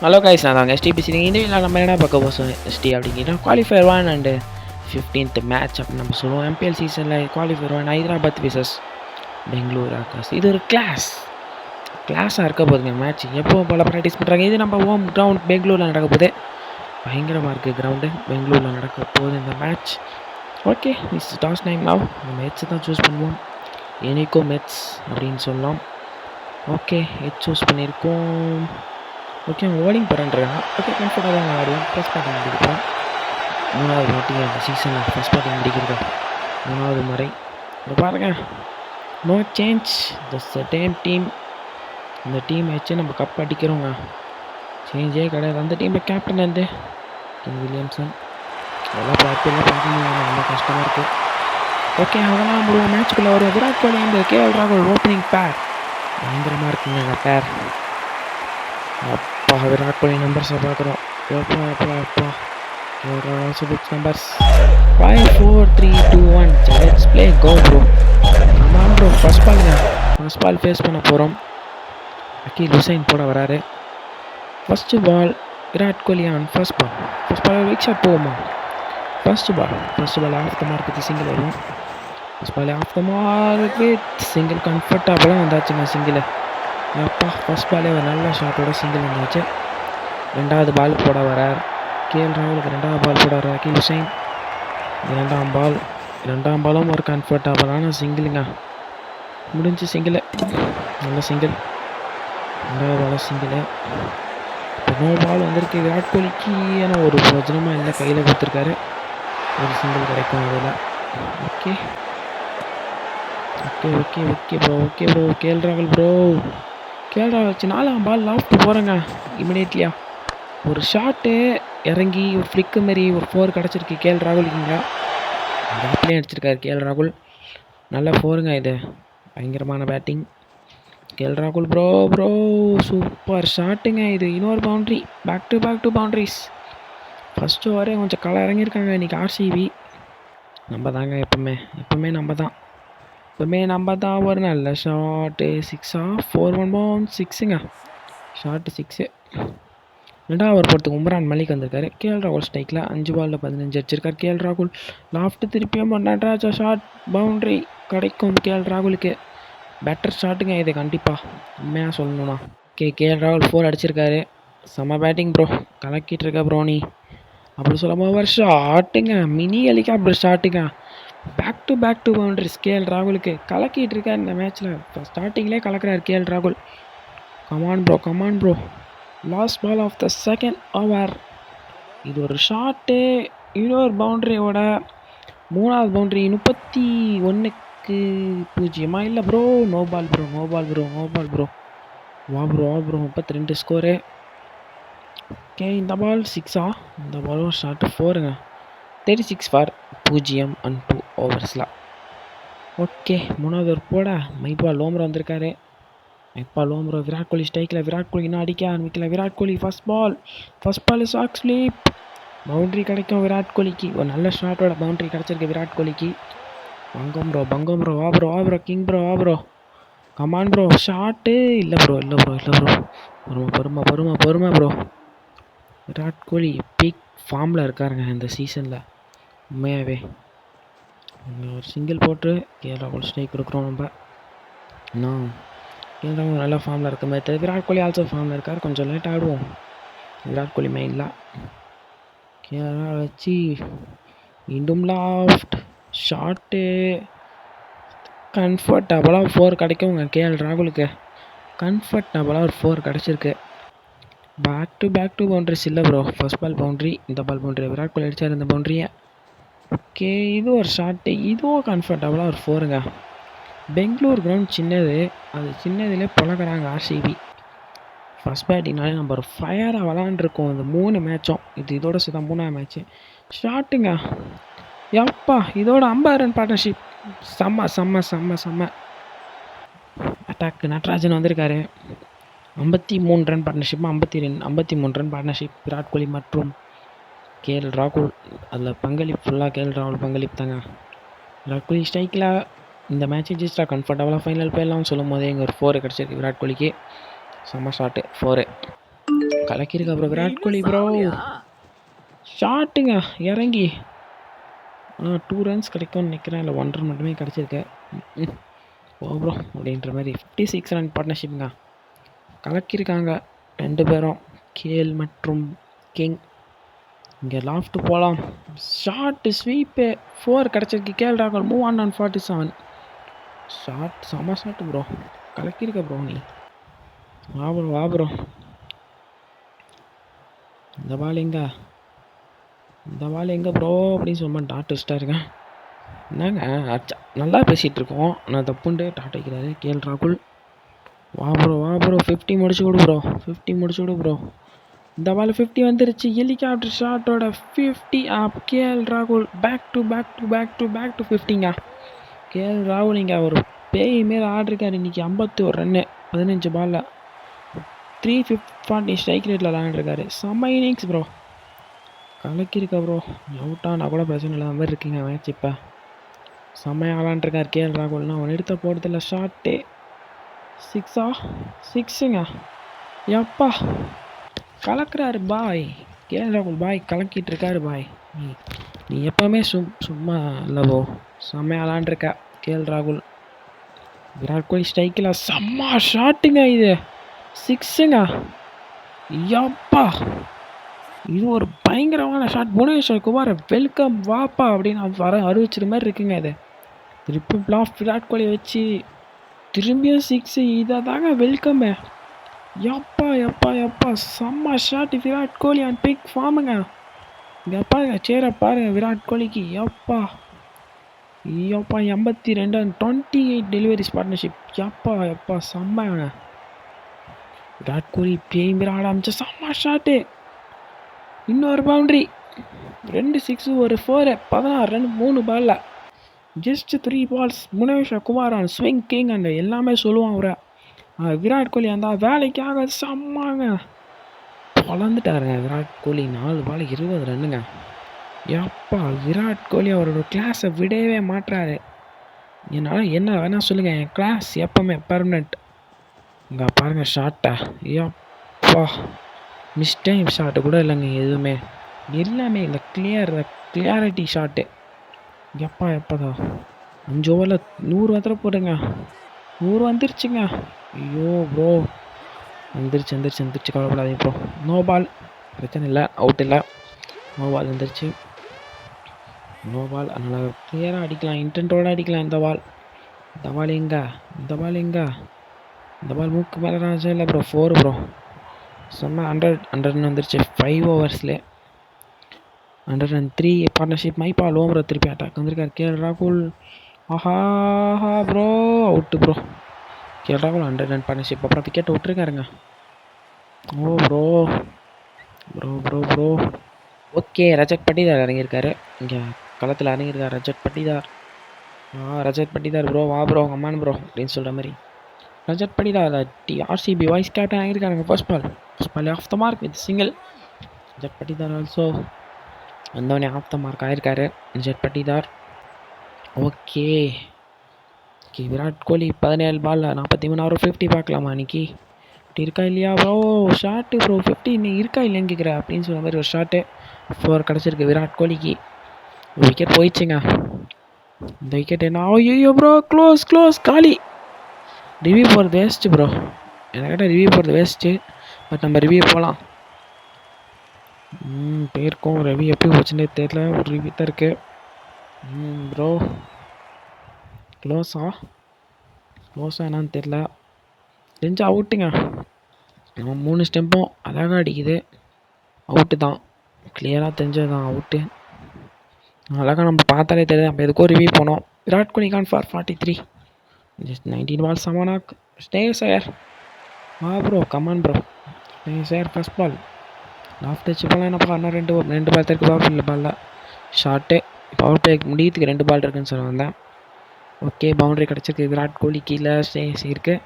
Hello guys, நான் தாங்க ST பேசுகிறீங்க. இந்த வீடியோவில் நம்ம என்ன பார்க்க போகிறோம் எஸ்டி அப்படிங்கிற குவாலிஃபயர் 1 அண்டு 15th மேட்ச் அப்படின்னு நம்ம சொல்லுவோம். எம்பிஎல் சீசனில் குவாலிஃபயர் 1 ஹைதராபாத் விசஸ் பெங்களூர் ஆகாஸ். இது ஒரு கிளாஸாக இருக்க போகுதுங்க மேட்ச். எப்போ போல் ப்ராக்டிஸ் பண்ணுறாங்க. இது நம்ம ஹோம் கிரவுண்ட் பெங்களூரில் நடக்க போகுது. பயங்கரமாக இருக்குது கிரவுண்டு. பெங்களூரில் நடக்க போகுது இந்த match. Okay, it's toss time now. இந்த மேட்ச்சு தான் சூஸ் பண்ணுவோம். எனக்கோ மேட்ச் அப்படின்னு சொல்லலாம். ஓகே, ஹெட் சூஸ் பண்ணியிருக்கோம். ஓகே, ஓலிங் போகிறான்றாங்க. ஓகே, கம்ஃபர்டாக தான் ஆடுவோம். ஃபஸ்ட் பேட்டிங் முடிக்கிறோம். 3வது வாட்டி அந்த சீசனில் ஃபஸ்ட் பேட்டிங் முடிக்கிறது 3வது முறை. இப்போ பாருங்கள், no change, just same team. இந்த டீம் வச்சு நம்ம கப் அடிக்கிறோங்க. சேஞ்சே கிடையாது. அந்த டீமில் கேப்டன் வந்து கிங் வில்லியம்சன். அதெல்லாம் ப்ராக்டிலாம் பண்ணுறாங்க. ரொம்ப கஷ்டமாக இருக்குது. ஓகே, அதெல்லாம் முடியும். மேட்ச்சுக்குள்ளே வரும். விராட் கோலி இந்த கேஎல் ராகுல் ஓப்பனிங் பேர் பயங்கரமாக இருக்குங்க. அந்த பேர் அப்பா, விராட் கோலி நம்பர்ஸை பார்க்குறோம். அப்பா numbers 5 4 3 2 1. Let's play, go bro. Come on bro. First ball face பண்ண போகிறோம். அக்கீல் ஹுசைன் போட வராரு. First ball Virat Kohli on. First ball weak shot போகுமா? First ball of the mark single வரும். First ball of the mark single கம்ஃபர்டபுளாக வந்தாச்சுங்க single. அப்பா, first பாலே ஒரு நல்ல ஷாட்டோட சிங்கிள் வந்துச்சு. 2வது பால் போட வரார் கேஎல் ராகுலுக்கு. 2வது பால் போட வரார் அக்கீல் ஹுசைன். 2ஆம் பாலும் ஒரு கம்ஃபர்டபுளான சிங்கிளுங்க. முடிஞ்சு சிங்கிள், நல்ல சிங்கிள். 2வது பாலும் சிங்கிள். இப்போ நோ பால் வந்திருக்கு விராட் கோலிக்கு. ஏன்னா ஒரு பிரயோஜனமாக இல்லை, கையில் கொடுத்துருக்காரு. ஒரு சிங்கிள் கிடைக்கும் அதில். Okay bro. கேஎல் ராகுல் ப்ரோ. கேஎல் ராகுல் வச்சு 4ஆம் பால் லாஃப்ட் போகிறேங்க இமிடியேட்லியாக. ஒரு ஷாட்டு இறங்கி ஒரு ஃப்ளிக்கு மாரி ஒரு 4 கிடச்சிருக்கு கேஎல் ராகுலுக்குங்க. கேப்லேயே அடிச்சிருக்காரு கேஎல் ராகுல். நல்ல 4ங்க இது. பயங்கரமான பேட்டிங் கேஎல் ராகுல் ப்ரோ. சூப்பர் ஷாட்டுங்க இது. இன்னொரு boundary. Back to boundaries. First ஓவரே கொஞ்சம் களை இறங்கியிருக்காங்க இன்றைக்கி ஆர்சிபி. நம்ம தாங்க எப்போவுமே நம்ம தான். ஒரு நல்ல ஷாட்டு 6 4-1 பவுண்ட் 6ங்க. ஷார்ட்டு 6. 2வது ஓவர் போகிறதுக்கு உம்ரான் மலிக் வந்திருக்காரு. கேஎல் ராகுல் ஸ்ட்ரைக்கில் 5 பாலில் 15 அடிச்சிருக்கார் கேஎல் ராகுல். லாஃப்ட்டு திருப்பியும் நடராஜா ஷாட் பவுண்ட்ரி கிடைக்கும் கேஎல் ராகுலுக்கு. பெட்டர் ஷாட்டுங்க இது கண்டிப்பாக, உண்மையாக சொல்லணும்னா. கேஎல் ராகுல் 4 அடிச்சிருக்காரு. செம்ம பேட்டிங் ப்ரோ. கலக்கிட்டு இருக்க ப்ரோ நீ அப்படி சொல்லாமல் ஒரு ஷாட்டுங்க. மினி ஹெலிகாப்டர் ஷாட்டுங்க. பேக் டு பவுண்டரிஸ் கேஎல் ராகுலுக்கு. கலக்கிட்டு இருக்கார் இந்த மேட்ச்சில். ஸ்டார்டிங்லேயே கலக்கிறார் கேஎல் ராகுல். Come on bro. Last ball of the second over. இது ஒரு ஷாட்டு. இன்னொரு பவுண்ட்ரியோட 3வது பவுண்ட்ரி 31க்கு 0 இல்லை ப்ரோ. No ball bro. வா ப்ரோ 32 ஸ்கோரு. ஓகே, இந்த பால் 6. இந்த பாலும் ஷாட்டு 4ங்க. 36 ஃபார் 0 and 2 ஓவர்ஸில். ஓகே, 3வது ஓவர் போட மைபால் லோம்ரோ வந்திருக்காரு. விராட் கோலி ஸ்ட்ரைக்கில். விராட் கோலி இன்னும் அடிக்க ஆரம்பிக்கல. விராட் கோலி ஃபர்ஸ்ட் பால் ஷாக் ஸ்லீப். பவுண்ட்ரி கிடைக்கும் விராட் கோலிக்கு. ஒரு நல்ல ஷாட்டோட பவுண்ட்ரி கிடச்சிருக்கு விராட் கோலிக்கு. பங்கம் ப்ரோ. வா ப்ரோ கிங் ப்ரோ. வா ப்ரோ. Come on bro. ஷாட்டு இல்லை ப்ரோ. பொறுமை ப்ரோ. விராட் கோலி பீக் ஃபார்மில் இருக்காருங்க இந்த சீசனில் உண்மையாகவே. ஒரு சிங்கிள் போட்டு கேஎல் ராகுல் ஸ்ட்ரைக் கொடுக்குறோம் நம்ம. இன்னும் கேஎல் ராகுல் நல்ல ஃபார்மில் இருக்க மாதிரி தெரியுது. விராட் கோலி ஆல்சோ ஃபார்மில் இருக்கார். கொஞ்சம் லேட் ஆடுவோம் விராட் கோலி மைண்டில். கேஎல் ராகுல் வச்சு மீண்டும் லாஃப்ட் ஷாட்டு. கம்ஃபர்டபுளாக 4 கிடைக்குங்க கேஎல் ராகுலுக்கு. கம்ஃபர்டபுளாக ஒரு 4 கிடச்சிருக்கு. பேக் டு பவுண்ட்ரிஸ் இல்லை ப்ரோ. ஃபர்ஸ்ட் பால் பவுண்ட்ரி, இந்த பால் பவுண்ட்ரி. விராட் கோலி அடித்தார் இந்த பவுண்ட்ரியை. ஓகே, இது ஒரு ஷாட்டு. இதுவும் கம்ஃபர்டபுளாக ஒரு 4ங்க. பெங்களூர் கிரவுண்ட் சின்னது. அது சின்னதுலேயே பழகிறாங்க ஆர்சிபி. ஃபஸ்ட் பேட்டிங்னாலே நம்ம ஒரு ஃபயராக விளாண்டுருக்கோம் இந்த 3 மேட்சும். இதோட சேர்த்தா 3ஆவது மேட்ச்சு. ஷாட்டுங்க. எப்பா, இதோட 50 ரன் பார்ட்னர்ஷிப். செம்ம அட்டாக். நடராஜன் வந்திருக்காரு. 53 run partnership. 53 run partnership Virat Kohli மற்றும் கேஎல் ராகுல். அதில் பங்களிப்பு ஃபுல்லாக கேஎல் ராகுல் பங்களிப்பு தாங்க. விராட் கோலி ஸ்ட்ரைக்கில். இந்த மேட்ச்சை ஜெயிச்சிட்டா கம்ஃபர்டபுளாக ஃபைனல் போயிடலாம்னு சொல்லும் போதே இங்கே ஒரு 4 கிடச்சிருக்கு விராட் கோலிக்கு. செம்ம shot 4. கலக்கியிருக்கா bro Virat Kohli bro. ஷாட்டுங்க இறங்கி. ஆனால் 2 ரன்ஸ் கிடைக்கும்னு நினைக்கிறேன். இல்லை 1 ரன் மட்டுமே கிடச்சிருக்கு. ஓ ப்ரோ அப்படின்ற மாதிரி 56 ரன் பார்ட்னர்ஷிப்புங்க. கலக்கியிருக்காங்க 2 பேரும், கேஎல் மற்றும் கிங். இங்கே லாஃப்ட் போகலாம். ஷாட்டு ஸ்வீப்பு 4 கிடச்சிருக்கு. கேஎல் ராகுல் மூவ் ஆன் 47. ஷாட் செம ஷாட்டு ப்ரோ. கலக்கியிருக்க ப்ரோ நீ. வா ப்ரோ. இந்த பால் எங்கே ப்ரோ அப்படின்னு சொல்லுமா டாட் வச்சிட்டா இருக்கேன். என்னங்க நல்லா பேசிகிட்டு இருக்கோம், நான் தப்புண்டு டாட் வைக்கிறாரு கேஎல் ராகுல். வா ப்ரோ 50 முடிச்சு விடு ப்ரோ. இந்த பால் 50 வந்துருச்சு. ஹெலிகாப்டர் ஷாட்டோட 50 ஆப். கேஎல் ராகுல் பேக் டு 50ங்க. கேஎல் ராகுல் இங்கே ஒரு பேய் மாரி ஆடிருக்காரு இன்றைக்கி. 51 ரன்னு 15 பாலில் 340 ஸ்ட்ரைக் ரேட்டில் விளாண்டுருக்காரு. செம்ம இன்னிங்ஸ் ப்ரோ. கலக்கியிருக்க ப்ரோ. அவுட் ஆனால் கூட பிரச்சனை இல்லாத மாதிரி இருக்குங்க மேட்ச். இப்போ செம்மையாக விளாண்டுருக்கார் கேஎல் ராகுல்னா. அவன் எடுத்த போடுறதில்ல ஷாட்டு 6ங்க. எப்பா கலக்கிறாரு பாய். கேஎல் ராகுல் பாய் கலக்கிட்டு இருக்காரு பாய். நீ எப்போவுமே சும்மா இல்லவோ. செம்மையாக விளாண்டுருக்க கேஎல் ராகுல். விராட் கோலி ஸ்ட்ரைக்கில் செம்ம ஷாட்டுங்க. இது 6ங்க. எப்பா இது ஒரு பயங்கரமான ஷாட். புவனேஸ்வர் குமார் வெல்கம் வாப்பா அப்படின்னு அறிவிச்சிரு மாதிரி இருக்குங்க. இது திருப்பி பிளாஃப் விராட் கோலி வச்சு திரும்பியும் 6. இதை தாங்க வெல்கம்மு. எப்பா செம்ம shot Virat Kohli and big ஃபார்முங்க. இங்கே பாருங்க சேரை பாருங்க விராட் கோலிக்கு. எப்பா 82 and 28 டெலிவரிஸ் பார்ட்னர்ஷிப். எப்பா செம்மங்க. விராட் கோலி பேய் மாரி ஆட ஆரம்பிச்ச செம்ம ஷாட்டு. இன்னொரு பவுண்ட்ரி, 2 6 ஒரு 4. 16 ரன் 3 பாலில். Just 3 balls. Bhuvneshwar Kumar swing king and எல்லாமே சொல்லுவான் அவரை. விராட் கோலி அந்த வேலைக்காக செம்மாங்க வளர்ந்துட்டாருங்க விராட் கோலி. 4 பால் 20 ரன்னுங்க. எப்பா விராட் கோலி அவரோட கிளாஸை விடவே மாட்டுறாரு. என்னால் என்ன வேணால் சொல்லுங்கள், என் கிளாஸ் எப்போவுமே பர்மனெண்ட். இங்கே பாருங்கள் ஷாட்டை. எப்பா மிஸ்டைம் ஷாட்டு கூட இல்லைங்க எதுவுமே. எல்லாமே இந்த கிளியாரிட்டி ஷாட்டு. எப்பதான் 5 ஓவரில் 100 வந்துட போடுங்க. 100 வந்துருச்சுங்க. ஐயோ ப்ரோ வந்துருச்சு கவலைப்படாதீங்க ப்ரோ. நோ பால் பிரச்சனை இல்லை, அவுட் இல்லை. நோ பால் வந்துருச்சு. நோ பால், அதனால் கிளியராக அடிக்கலாம், இன்டென்ட்டோடு அடிக்கலாம். இந்த பால் இந்த பால் மூக்கு மேலே ராஜா இல்லை ப்ரோ. 4 ப்ரோ. செம்ம 100 வந்துருச்சு 5 ஓவர்ஸ்லே. 103 பார்ட்னர்ஷிப். மைப்பா லோ ப்ரோ. திருப்பி அட்டாக் வந்திருக்காரு கேஎல் ராகுல். ஆஹா ப்ரோ அவுட்டு ப்ரோ. கேஎல் ராகுல் 100 ரன் பார்ட்னர்ஷிப். அப்புறம் விக்கெட் விட்டுருக்காருங்க. Oh bro. Okay Rajat Patidar இறங்கியிருக்காரு. இங்கே களத்தில் இறங்கியிருக்காரு ரஜத் பட்டிதார் ப்ரோ. வா ப்ரோ கம்மான் ப்ரோ அப்படின்னு சொல்கிற மாதிரி Rajat Patidar RCB vice captain ஆகியிருக்காங்க. First ball of the mark with single. Rajat Patidar also வந்தவனே ஆஃப் த மார்க் ஆகியிருக்காரு ரஜத் பட்டிதார். ஓகே விராட் கோலி 17 பாலில் 43. அவர் 50 பார்க்கலாமா அன்றைக்கி? இப்படி இருக்கா இல்லையா ப்ரோ? ஷாட்டு ப்ரோ 50 இன்னும் இருக்கா இல்லைன்னு கேட்குற அப்படின்னு சொல்கிற மாதிரி ஒரு ஷாட்டு 4 கிடச்சிருக்கு விராட் கோலிக்கு. ஒரு விக்கெட் போயிடுச்சுங்க. இந்த விக்கெட் என்ன? ஐயோ ப்ரோ க்ளோஸ் காலி. ரிவ்யூ போகிறது வேஸ்ட்டு ப்ரோ. எனக்கிட்ட ரிவ்யூ போகிறது வேஸ்ட்டு. பட் நம்ம ரிவ்யூ போகலாம். போயிருக்கோம். ரிவ்யூ எப்படி போச்சுன்னே தெரியல. ஒரு ரிவ்யூ தான் இருக்குது ப்ரோ. க்ளோஸா என்னன்னு தெரில. தெரிஞ்சு அவுட்டுங்க. 3 ஸ்டெம்பும் அழகாக அடிக்குது. அவுட்டு தான், கிளியராக தெரிஞ்சது தான் அவுட்டு. அழகாக நம்ம பார்த்தாலே தெரியுது. நம்ம எதுக்கோ ரிவ்யூ போனோம். Virat Kohli gone for 43. Just 19 ball சமனாக். ஸ்டேஸ் ஐயர் வா bro come on bro. Shreyas Iyer first ball loft வச்சு போகலாம். என்னப்பா இன்னும் 2 பால் இருக்குது பவர் பிளே பாலில். ஷார்ட்டு பவர் பிளே முடியத்துக்கு 2 பால் இருக்குதுன்னு சொல்ல வந்தேன். ஓகே பவுண்ட்ரி கிடச்சிருக்கு விராட் கோலி. கீழே ஸ்டேஸ் இருக்குது.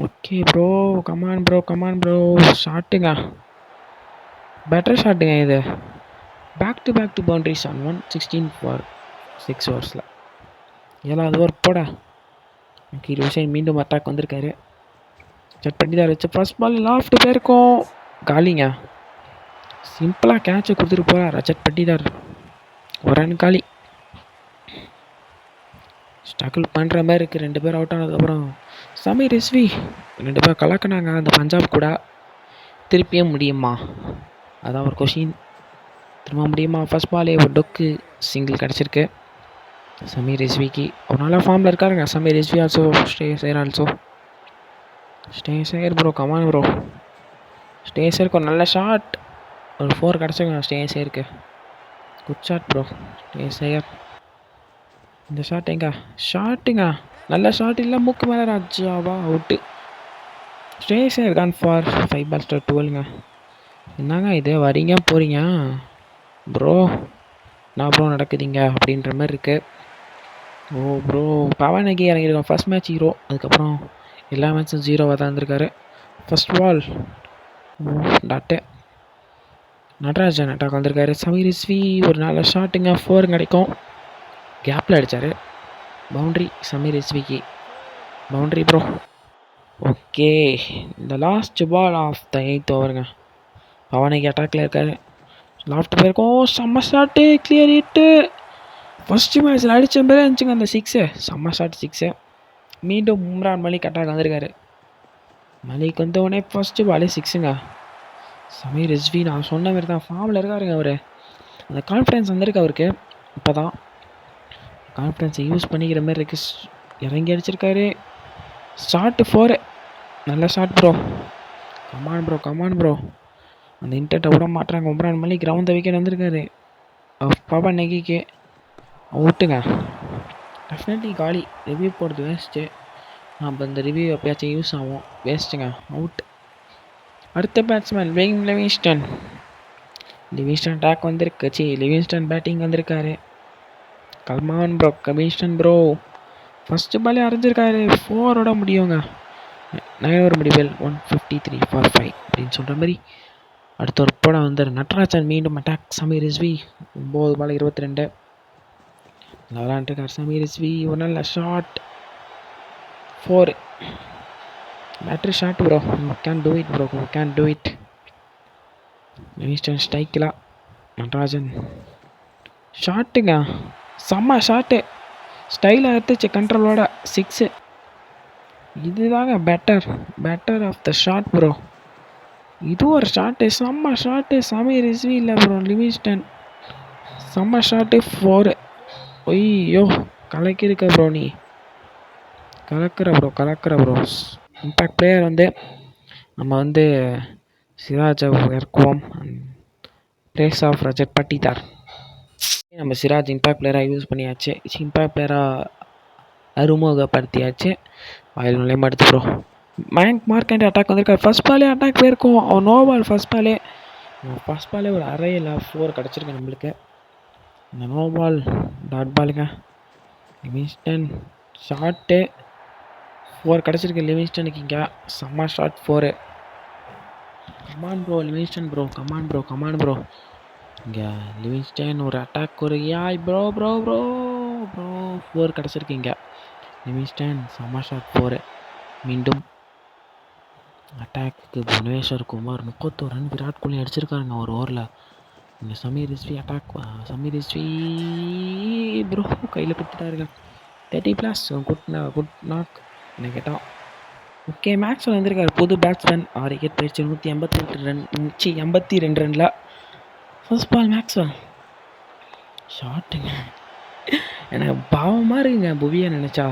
Okay bro come on bro. ஷாட்டுங்க பெட்டர் ஷாட்டுங்க இது. Back to boundaries on 116 for 6 ஓவர்ஸில். 7வது ஓவர் போட கீர் விஷயம் மீண்டும் அட்டாக் வந்திருக்காரு. செட் பண்ணி தான் வச்சு ஃபர்ஸ்ட் பால் லாஃப்ட் போயிருக்கோம். காலிங்க. சிம்பிளாக கேட்சை கொடுத்துட்டு போகிறார் ரஜத் பட்டிதார். ஒரு ரன் காலி. ஸ்ட்ரகிள் பண்ணுற மாதிரி இருக்குது. 2 பேர் அவுட் ஆனதுக்கப்புறம் சமீர் ரிஸ்வி 2 பேர் கலக்கினாங்க அந்த பஞ்சாப் கூட. திருப்பியும் முடியுமா? அதான் ஒரு கொஷின். திரும்ப முடியுமா? ஃபர்ஸ்ட் பாலே ஒரு டொக்கு சிங்கிள் கிடச்சிருக்கு சமீர் ரிஸ்விக்கு. ஒரு நல்ல ஃபார்மில் இருக்காருங்க Sameer Rizvi. Also Shreyas also Shreyas bro. Come on bro. ஸ்டே சேருக்கு ஒரு நல்ல ஷாட். ஒரு 4 கிடச்சிருங்க ஸ்டே சேருக்கு. Good shot bro Shreyas. இந்த ஷாட் எங்க? ஷாட்டுங்க. நல்ல ஷாட் இல்லை. மூக்கு மேலே ராஜாவா அவுட்டு. ஸ்டே சேர் கான் ஃபார் 5 balls to 12ங்க. என்னங்க இது வரீங்க போகிறீங்க ப்ரோ? நான் ப்ரோ நடக்குதுங்க அப்படின்ற மாதிரி இருக்குது. ஓ ப்ரோ பவனகி இறங்கியிருக்கோம். First match hero. அதுக்கப்புறம் எல்லா மேட்சும் 0வாக தான் இருந்திருக்காரு. First ball dot Natarajan attack வந்திருக்காரு. சமீர் ரிஸ்வி ஒரு நல்ல ஷாட்டுங்க. 4 கிடைக்கும். கேப்பில் அடித்தார். பவுண்ட்ரி சமீர் ரிஸ்விக்கு. Boundary bro. ஓகே இந்த last ball of the 8th ஓவருங்க. பவனகி அட்டாக்கில் இருக்கார். லாஃப்ட் போயிருக்கோம். செம்ம ஷாட்டு. Clear hit. ஃபஸ்ட்டு மேட்ச்சில் அடித்த பேரே இருந்துச்சுங்க அந்த 6. செம்ம ஷாட் 6. மீண்டும் உம்ரான் மலிக் அட்டாக் வந்திருக்காரு. மலிக் வந்தவொடனே ஃபஸ்ட்டு பாலே 6ங்க. சமீர் ரிஸ்வி நான் சொன்ன மாதிரி தான் ஃபார்மில் இருக்காருங்க அவர். அந்த கான்ஃபிடன்ஸ் வந்திருக்கு அவருக்கு. இப்போ தான் கான்ஃபிடன்ஸை யூஸ் பண்ணிக்கிற மாதிரி இருக்குது. இறங்கி அடிச்சிருக்காரு. ஷாட்டு 4. நல்ல shot bro. Come on bro come on bro. அந்த இன்டர்ட்டை விட மாட்டுறாங்க. உம்ரான் மலிக் ரவுண்ட் விக்கெட் வந்திருக்காரு. பாபா நெகிக்கு அவுட்டுங்க. டெஃபினெட்லி காலி. ரிவ்யூ போடுறது வேஸ்ட்டு. நம்ம இந்த ரிவ்யூ எப்பயாச்சும் யூஸ் ஆகும். வேஸ்ட்டுங்க. அவுட். அடுத்த batsman Wayne Livingstone. Livingstone attack வந்திருக்கு. லிவிங்ஸ்டன் பேட்டிங் வந்திருக்காரு. கல்மான் ப்ரோ கமிஷன் ப்ரோ. ஃபஸ்ட்டு பாலே அரைஞ்சிருக்காரு. 4ஓட முடியுங்க. 9 ஓவர் முடிவில் 153 for 5 அப்படின்னு சொல்கிற மாதிரி. அடுத்த ஒரு போட வந்தார் நடராஜன். மீண்டும் அட்டாக் சமீர் ரிஸ்வி. 9 பால் 22 விளாண்டுருக்கார் சமீர் ரிஸ்வி. ஒரு நல்ல shot 4. Better shot bro. You can do it bro. You can do it. Livingstone ஸ்ட்ரைக்கில். நடராஜன் ஷாட்டுங்க. செம்ம ஷாட்டு. ஸ்டைலாக எடுத்துச்சு கண்ட்ரோலோட. 6. இதுதாங்க better of the shot bro. இது ஒரு ஷாட்டு. செம்ம ஷாட்டு. சமீர் ரிஸ்வி இல்லை ப்ரோ. லிவிங்ஸ்டன் செம்ம ஷாட்டு 4. ஐயோ கலக்கிருக்க ப்ரோ. நீ கலக்கிற ப்ரோ. இம்பேக்ட் பிளேயர் வந்து நம்ம வந்து சிராஜை இறக்குவோம். Place of Rajat Patidar. நம்ம சிராஜ் இம்பேக்ட் பிளேயராக யூஸ் பண்ணியாச்சு. இம்பேக்ட் பிளேயராக அறிமுகப்படுத்தியாச்சு. வாயில் நுழைய எடுத்து ப்ரோ. மயங்க் மார்க்கெண்ட் அட்டாக் வந்திருக்காரு. ஃபஸ்ட் பாலே அட்டாக் போயிருக்கோம். அவன் நோ பால். ஃபஸ்ட் பாலே ஒரு அரையில் 4 கிடச்சிருக்கு நம்மளுக்கு. இந்த நோ பால் டாட் பாலுங்க. லிவிங்ஸ்டன் ஷாட்டு 4 கிடச்சிருக்கு லிவிங்ஸ்டனுக்கு. இங்கே செம்ம shot 4. Come on bro Livingstone bro. Come on bro. இங்கே லிவிங்ஸ்டன் ஒரு அட்டாக் ஒரு யாய் ப்ரோ 4 கிடச்சிருக்கு இங்கே. லிவிங்ஸ்டன் செம்ம ஷாட் 4. மீண்டும் அட்டாக்கு புவனேஸ்வர் குமார் 31 ரன் விராட் கோலி அடிச்சிருக்காருங்க ஒரு ஓவரில். இந்த சமீர் ரிஸ்வி அட்டாக். சமீர் ரிஸ்வி ப்ரோ கையில் கொடுத்துட்டாருங்க. 30+ குட் நாக் என்ன கேட்டால். ஓகே மேக்ஸ்வெல் வந்திருக்காரு. புது பேட்ஸ்மேன். 6 விக்கெட் போயிடுச்சு. 182 ரன் 82 ரனில். ஃபர்ஸ்ட் பால் மேக்ஸ்வெல் ஷாட்டுங்க. எனக்கு பாவமாக இருக்குங்க புவியை நினச்சா.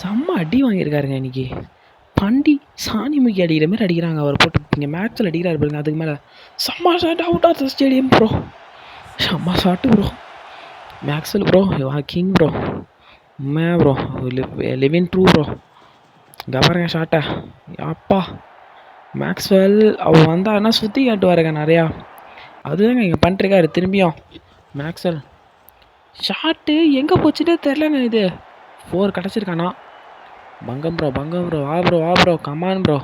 செம்ம அடி வாங்கியிருக்காருங்க இன்றைக்கி. பண்டி சாணிமுகி அடிக்கிற மாதிரி அடிக்கிறாங்க அவர் போட்டு. இங்கே மேட்ச்சில் அடிக்கிறாரு பாருங்க. அதுக்கு மேலே செம்ம shot out of the stadium bro. செம்ம shot bro. Maxwell bro king bro. உண்மையாக ப்ரோ. லிவின் ட்ரூ ப்ரோ. இங்கே பாருங்க ஷாட்டை. அப்பா மேக்ஸ்வெல் அவர் வந்தாருன்னா சுற்றி காட்டுவாருங்க நிறையா. அதுதாங்க இங்கே பண்ணிருக்காரு திரும்பியும். மேக்ஸ்வெல் ஷாட்டு எங்கே போச்சுட்டே தெரிலங்க. இது 4 கிடச்சிருக்கானா. பங்கம் ப்ரோ வா ப்ரோ கமான் ப்ரோ.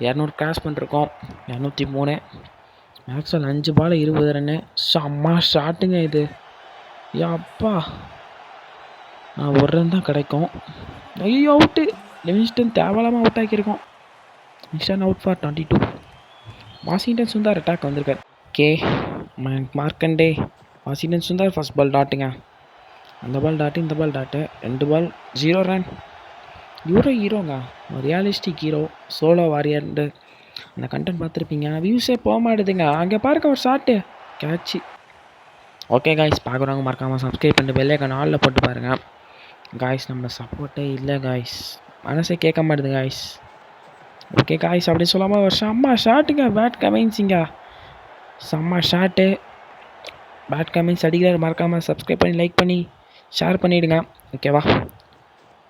200 கிராஸ் பண்ணிருக்கோம். 203. மேக்ஸ்வெல் 5 பால் 20 ரன்னு. செம்ம ஷாட்டுங்க இது. அப்பா நான் 1 ரன் தான் கிடைக்கும். ஐயோ அவுட்டு. லிவிங்ஸ்டன் தேவையில்லாமல் அவுட் ஆக்கியிருக்கோம். Livingstone out for 22. Washington Sundar attack வந்திருக்கார். Okay, Markande, Washington Sundar first ball டாட்டுங்க. அந்த பால் டாட்டு, இந்த பால் டாட்டு, 2 பால் 0 ரன். இவரோ ஹீரோங்க, ரியாலிஸ்டிக் ஹீரோ, சோலோ வாரியர்ண்டு அந்த கண்டென்ட் பார்த்துருப்பீங்க. வியூஸே போக மாட்டுதுங்க. அங்கே பாருங்க ஒரு ஷாட்டு, கேட்சி. ஓகே காய்ஸ், பார்க்குறவங்க மறக்காமல் சப்ஸ்கிரைப் பண்ணிட்டு பெல்லைக்கான ஆளில் போட்டு பாருங்கள் காய்ஸ். நம்ம சப்போர்ட்டே இல்லை காய்ஸ், மனசே கேட்க மாட்டுது காய்ஸ். ஓகே காய்ஸ், அப்படி சொல்லாமல் ஒரு செம்ம ஷாட்டுங்க, பேட் கமின்ஸிங்க, செம்ம ஷாட்டு, பேட் கமின்ஸ் அடிக்கிறார். மறக்காமல் சப்ஸ்கிரைப் பண்ணி லைக் பண்ணி ஷேர் பண்ணிவிடுங்க, ஓகேவா?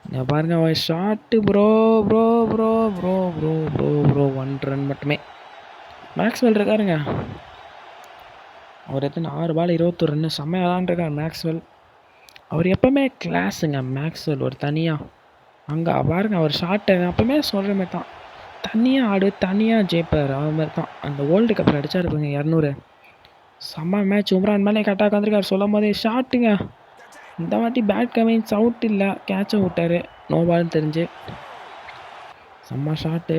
இங்கே பாருங்க ஒரு shot, bro bro bro bro bro bro bro 1 run மட்டுமே. மேக்ஸ்வெல் இருக்காருங்க, அவர் எத்தனை 6 பால் 21 ரன்னு, செம்மையாக விளாண்டுருக்கார் மேக்ஸ்வெல். அவர் எப்போவுமே கிளாஸுங்க மேக்ஸ்வெல், ஒரு தனியாக. அங்கே பாருங்க அவர் ஷாட்டை அப்போவுமே சொல்கிற மாதிரி தான், தனியாக ஆடு தனியாக ஜெயிப்பார், அது மாதிரி தான். அந்த வேர்ல்டு கப்பில் அடித்தா இருப்பாங்க 200. செம்ம மேட்ச். உம்ரான் மேலே கட்டாக வந்திருக்கார் சொல்லும் போதே ஷாட்டுங்க. இந்த வாட்டி பேட் கமின்ஸ் அவுட் இல்லை, கேட்சை விட்டார், நோ பால்னு தெரிஞ்சு. செம்ம shot,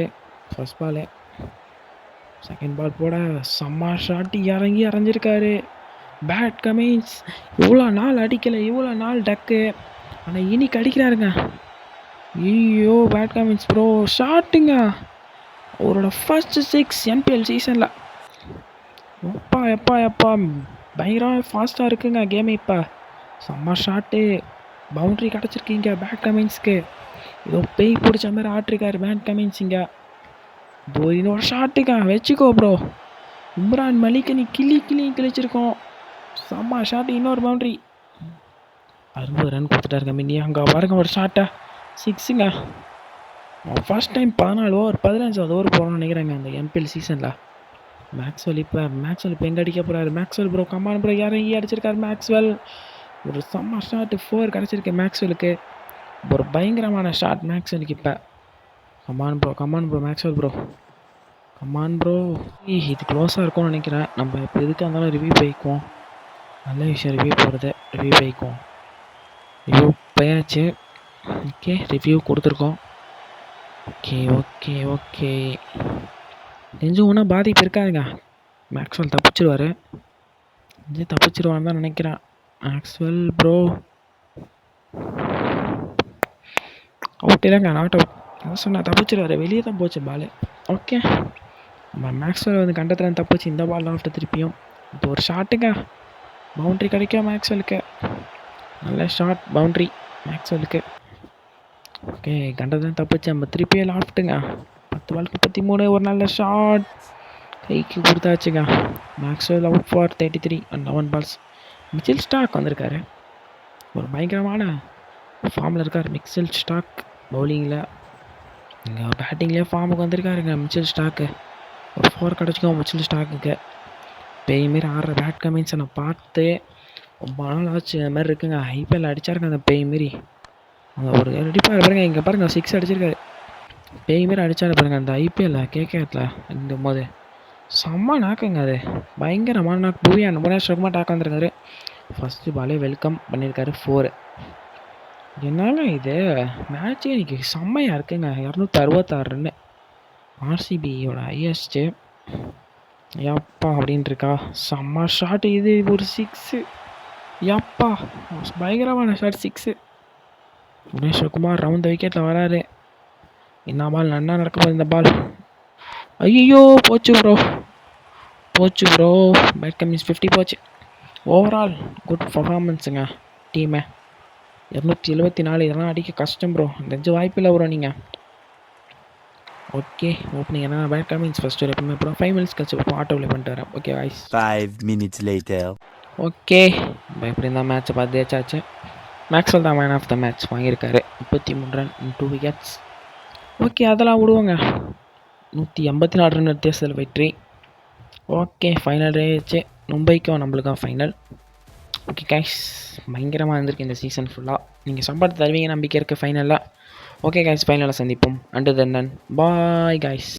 first ball. Second ball போட செம்ம ஷாட்டு, இறங்கி இறஞ்சிருக்காரு பேட் கமின்ஸ். இவ்வளோ நாள் அடிக்கலை, இவ்வளோ நாள் டக்கு, ஆனால் இன்னைக்கு அடிக்கிறாருங்க. ஐயோ பேட் கமின்ஸ் ப்ரோ, ஷாட்டுங்க, அவரோட ஃபர்ஸ்ட் 6 NPL சீசனில். எப்பா எப்பா எப்பா, பயங்கரமாக ஃபாஸ்ட்டாக இருக்குங்க கேமு. இப்போ செம்ம ஷாட்டு, பவுண்ட்ரி கிடச்சிருக்கீங்க பேட் கமின்ஸ்க்கு. ஏதோ பேய் பிடிச்ச மாதிரி ஆட்டிருக்காரு பேட் கமின்ஸ். இங்கே இன்னொரு ஷாட்டுக்கா வச்சுக்கோ ப்ரோ. உம்ரான் மலிக்கை நீ கிழிச்சிருக்கோம், செம்ம ஷாட்டு, இன்னொரு பவுண்ட்ரி. 60 ரன் கொடுத்துட்டாருங்க மின்னி. அங்கே பாருங்க ஒரு ஷாட்டை, 6ங்க. ஃபர்ஸ்ட் டைம் 14 ஓவர் 15வது ஓவர் போகிறோம்னு நினைக்கிறேங்க அந்த NPL சீசனில். மேக்ஸ்வெல் இப்போ எங்கே அடிக்க போகிறாரு? மேக்ஸ்வெல் ப்ரோ, கமான் ப்ரோ, இறங்கி அடிச்சிருக்காரு மேக்ஸ்வெல். ஒரு செம்ம ஷாட்டு, 4 கிடச்சிருக்கு மேக்ஸ்வெலுக்கு. ஒரு பயங்கரமான ஷாட் மேக்ஸ்வெலுக்கு. இப்போ come on bro Maxwell bro, come on bro. இது க்ளோஸாக இருக்கும்னு நினைக்கிறேன். நம்ம இப்போ எதுக்காக இருந்தாலும் ரிவ்யூ போய்க்குவோம், நல்ல விஷயம் ரிவ்யூ போகிறது, ரிவ்யூ போய்க்குவோம். ரிவ்யூ போயாச்சு, ஓகே ரிவ்யூ கொடுத்துருக்கோம். ஓகே ஓகே ஓகே, கொஞ்சம் ஒன்றும் பாதிப்பு இருக்காதுங்க, மேக்ஸ்வெல் தப்பிச்சிருவார், தப்பிச்சிருவான்னு தான் நினைக்கிறேன். மேக்ஸ்வெல் ப்ரோ அவுட் இல்லைங்க, நாட் அவுட். அதான் சொன்னால் தப்பிச்சிருவார், வெளியே தான் போச்சு பால். ஓகே, நம்ம மேக்ஸ்வெல் வந்து கண்டத்தில் தப்பிச்சு இந்த பால் ஆஃப்ட்டு திருப்பியும். இப்போ ஒரு ஷாட்டுங்க, பவுண்ட்ரி கிடைக்கும் மேக்ஸ்வெலுக்கு. நல்ல ஷாட், பவுண்ட்ரி மேக்ஸ்வெலுக்கு. ஓகே, கண்டத்தில் தப்பிச்சு நம்ம திருப்பியும் லாஃப்ட்டுங்க. 10 பாலுக்கு 33, ஒரு நல்ல ஷாட், கைக்கு கொடுத்தாச்சுங்க. Maxwell out for 33 and 11 balls. Mitchell Starc வந்திருக்காரு, ஒரு பயங்கரமான ஃபார்மில் இருக்கார் மிச்சல் ஸ்டார்க். பவுலிங்கில் இங்கே பேட்டிங்லேயே ஃபார்முக்கு வந்திருக்காருங்க மிச்சல் ஸ்டார்க்கு. ஒரு 4 கிடச்சிக்கும் மிச்சல் ஸ்டார்க்குக்கு. பேய் மாரி ஆடுற பேட் கமின்ஸை நான் பார்த்து ரொம்ப நாள் ஆச்சு. அந்த மாதிரி இருக்குங்க, IPL அடித்தாருங்க அந்த பேய் மாரி. அந்த ஒரு அடிப்பார் பாருங்க, இங்கே பாருங்க 6 அடிச்சிருக்காரு, பேய் மாரி அடித்தாரு பாருங்க அந்த IPL KKRல இந்த போது. செம்ம நாக்குங்க, அது பயங்கரமான நாக்கு. புவனேஸ்வரமாக டாக் வந்திருக்காரு. ஃபஸ்ட்டு பாலே வெல்கம் பண்ணியிருக்காரு 4. என்னங்க இது மேட்ச்சே இன்றைக்கி செம்மையாக இருக்குங்க. 266 ரன்னு RCBயோட ஹையஸ்ட்டு. யப்பா அப்படின்ட்டு இருக்கா, செம்ம ஷாட்டு. இது ஒரு 6, யப்பா பயங்கரமான ஷாட், 6. புவனேஸ்வர்குமார் ரவுண்ட் விக்கெட்டில் வராரு. என்ன பால் நன்னா நடக்க போகுது இந்த பால். ஐயோ போச்சு ப்ரோ, பேட் கமின்ஸ் 50 போச்சு. ஓவரால் குட் பர்ஃபார்மன்ஸுங்க டீமை. 274, இதெல்லாம் அடிக்க கஷ்டம் ப்ரோ, தெரிஞ்ச வாய்ப்பில்லை ப்ரோ நீங்கள். ஓகே, ஓப்பனிங் என்ன பேட் கமின்ஸ் ஃபர்ஸ்ட் ஒரு எப்பவுமே அப்புறம் 5 minutes கழிச்சு ஆட்டோ ப்ளே பண்ணிட்டு வரேன். Okay voice 5 minutes later. Okay, எப்படி இருந்தால் மேட்ச்சை பார்த்து தேய்ச்சாச்சு. மேக்ஸ்வெல் தான் மேன் ஆஃப் த மேட்ச் வாங்கியிருக்காரு, 33 ரன் 2 wickets. ஓகே, அதெல்லாம் விடுவோங்க. 184 ரன் வித்தியாசத்தில் வெற்றி. ஓகே, ஃபைனல் ஆயிடுச்சு, மும்பைக்கும் நம்மளுக்கும் ஃபைனல். ஓகே கைஸ், பயங்கரமாக இருந்திருக்கு இந்த சீசன் ஃபுல்லாக. நீங்கள் சம்பளத்தை தருவீங்க நம்பிக்கை இருக்குது ஃபைனலில். ஓகே கைஸ், ஃபைனலில் சந்திப்போம். அண்டர் தென் பாய் கைஸ்.